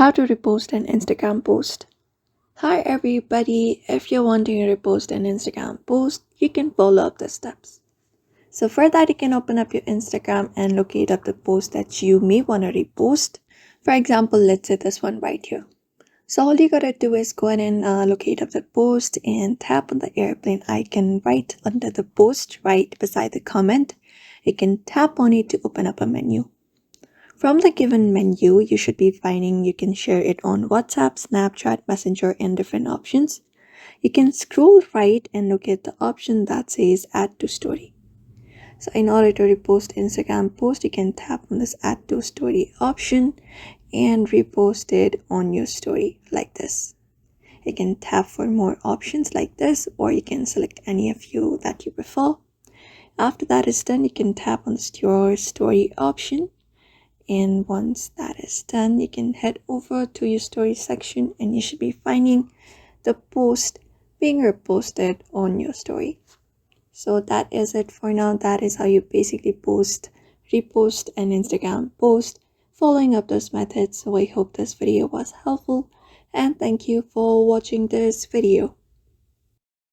How to repost an Instagram post. Hi everybody, if you're wanting to repost an Instagram post, you can follow up the steps. So for that, you can open up your Instagram and locate up the post that you may want to repost. For example, let's say this one right here. So all you gotta do is go ahead and locate up the post and tap on the airplane icon right under the post, right beside the comment. You can tap on it to open up a menu. From the given menu, you should be finding you can share it on WhatsApp, Snapchat, Messenger, and different options. You can scroll right and look at the option that says Add to Story. So in order to repost Instagram post, you can tap on this Add to Story option and repost it on your story like this. You can tap for more options like this, or you can select any of you that you prefer. After that is done, you can tap on your story option. And once that is done, you can head over to your story section and you should be finding the post being reposted on your story. So that is it for now. That is how you basically repost an Instagram post following up those methods. So I hope this video was helpful and thank you for watching this video.